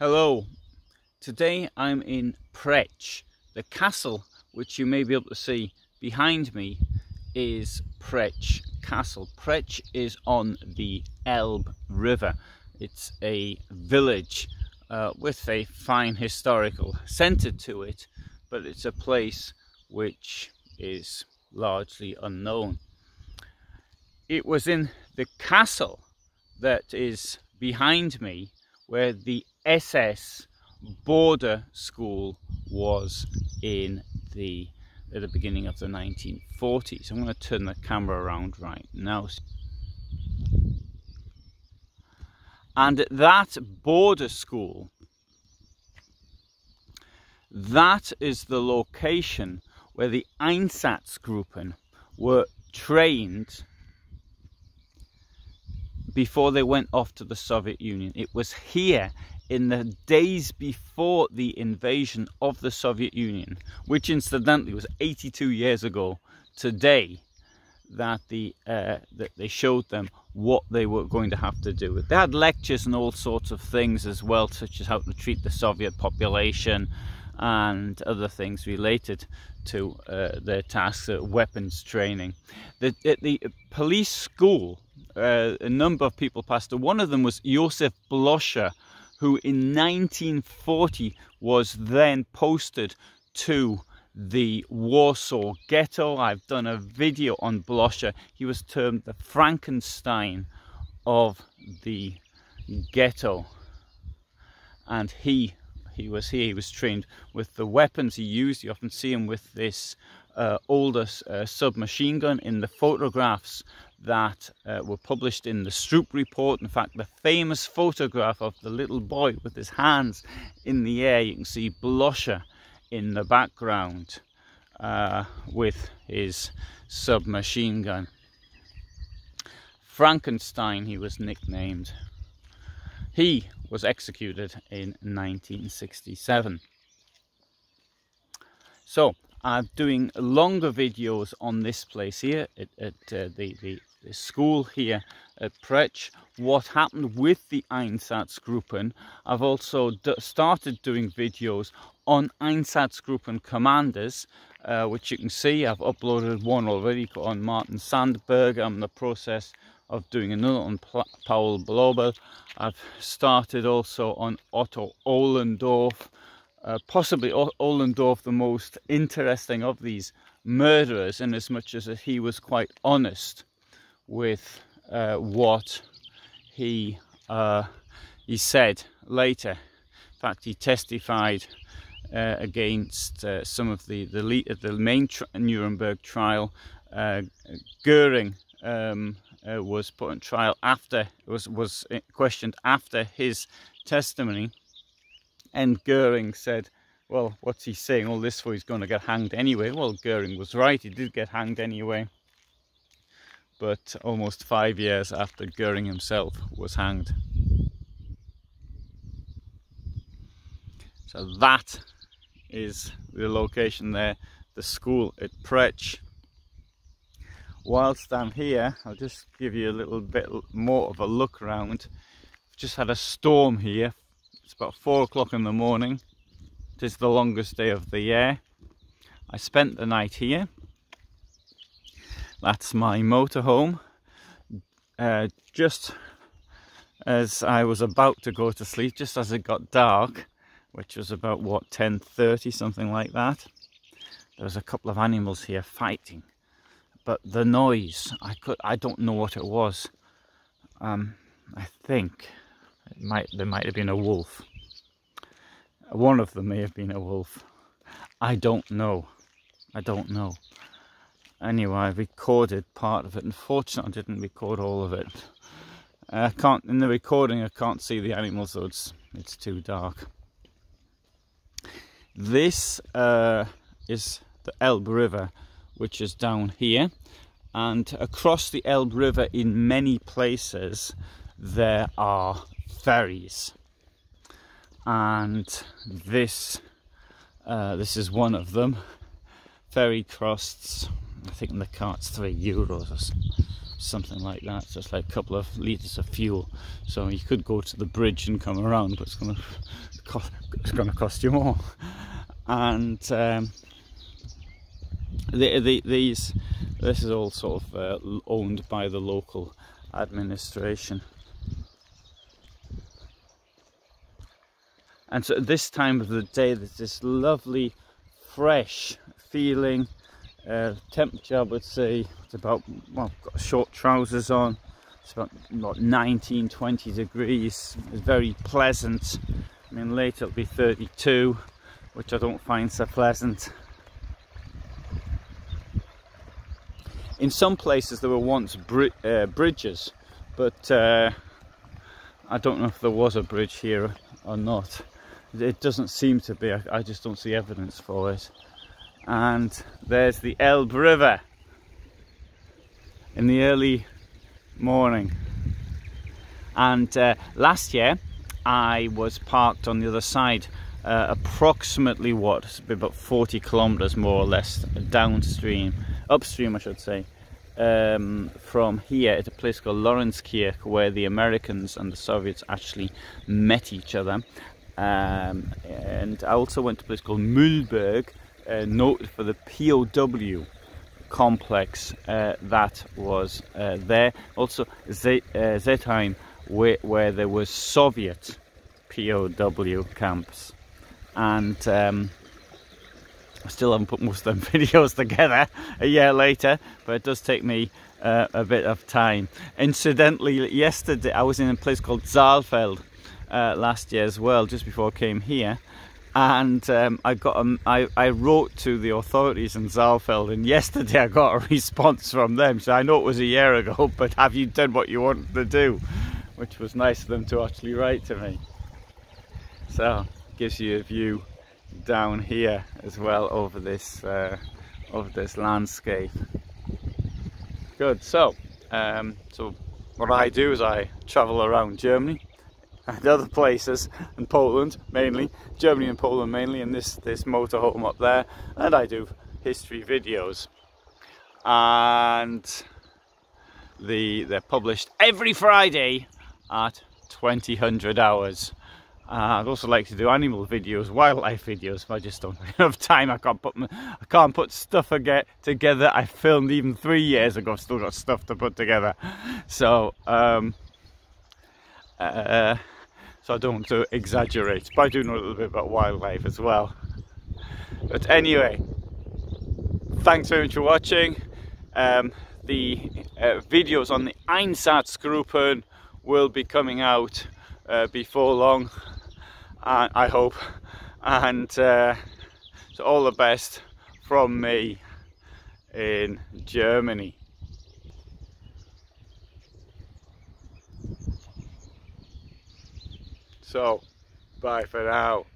Hello, today I'm in Pretsch. The castle, which you may be able to see behind me, is Pretsch Castle. Pretsch is on the Elbe River. It's a village with a fine historical centre to it, but it's a place which is largely unknown. It was in the castle that is behind me where the SS border school was at the beginning of the 1940s. I'm going to turn the camera around right now. And at that border school, that is the location where the Einsatzgruppen were trained before they went off to the Soviet Union. It was here in the days before the invasion of the Soviet Union, which incidentally was 82 years ago today, that they showed them what they were going to have to do. They had lectures and all sorts of things as well, such as how to treat the Soviet population and other things related to their tasks, weapons training. The police school, a number of people passed through. One of them was Josef Bloscher, who in 1940 was then posted to the Warsaw ghetto. I've done a video on Bloscher. He was termed the Frankenstein of the ghetto, and he was here. He was trained with the weapons he used. You often see him with this older submachine gun in the photographs that were published in the Stroop report. In fact, the famous photograph of the little boy with his hands in the air, you can see Bloscher in the background with his submachine gun. Frankenstein, he was nicknamed. He was executed in 1967. So I'm doing longer videos on this place here at the school here at Pretsch, what happened with the Einsatzgruppen. I've also started doing videos on Einsatzgruppen commanders, which you can see. I've uploaded one already on Martin Sandberg. I'm in the process of doing another on Paul Blobel. I've started also on Otto Ohlendorf. Possibly Ohlendorf, the most interesting of these murderers, in as much as he was quite honest with what he said later. In fact, he testified against some of the main Nuremberg trial. Goering was put on trial after, was questioned after his testimony. And Goering said, well, what's he saying all this for? He's going to get hanged anyway. Well, Goering was right. He did get hanged anyway. But almost 5 years after Goering himself was hanged. So that is the location there, the school at Pretsch. Whilst I'm here, I'll just give you a little bit more of a look around. We've just had a storm here. It's about 4 o'clock in the morning. It is the longest day of the year. I spent the night here. That's my motorhome. Just as I was about to go to sleep, just as it got dark, which was about, what, 10:30, something like that, there was a couple of animals here fighting. But the noise, I don't know what it was. I think there might have been a wolf. One of them may have been a wolf. I don't know. Anyway, I recorded part of it. Unfortunately, I didn't record all of it. In the recording, I can't see the animals, so it's too dark. This is the Elbe River, which is down here, and across the Elbe River in many places there are ferries, and this is one of them. Ferry costs, I think in the cart's €3 or something like that. So it's like a couple of litres of fuel. So you could go to the bridge and come around, but it's going to cost you more. And this is all sort of owned by the local administration. And so at this time of the day, there's this lovely fresh feeling. Temperature, I would say it's about, well, I've got short trousers on. It's about 19, 20 degrees. It's very pleasant. I mean, later it'll be 32, which I don't find so pleasant. In some places there were once bridges, but I don't know if there was a bridge here or not. It doesn't seem to be. I just don't see evidence for it. And there's the Elbe River in the early morning. And last year I was parked on the other side, approximately about 40 kilometers more or less upstream I should say, from here at a place called Lawrence-Kirch, where the Americans and the Soviets actually met each other. And I also went to a place called Mühlberg, noted for the POW complex that was there. Also Zettheim, where there was Soviet POW camps. And I still haven't put most of them videos together a year later, but it does take me a bit of time. Incidentally, yesterday I was in a place called Saalfeld last year as well, just before I came here. And I wrote to the authorities in Saalfeld, and yesterday I got a response from them. So I know it was a year ago, but have you done what you wanted to do? Which was nice of them to actually write to me. So gives you a view down here as well over this landscape. Good. So what I do is I travel around Germany and other places, and Poland mainly, Germany and Poland mainly, and this motorhome up there, and I do history videos, and they're published every Friday at 2000 hours. I'd also like to do animal videos, wildlife videos, but I just don't have time. I can't put stuff together. I filmed even 3 years ago. Still got stuff to put together. So so I don't want to exaggerate, but I do know a little bit about wildlife as well. But anyway, thanks very much for watching. The videos on the Einsatzgruppen will be coming out before long, I hope. And so all the best from me in Germany. So, bye for now.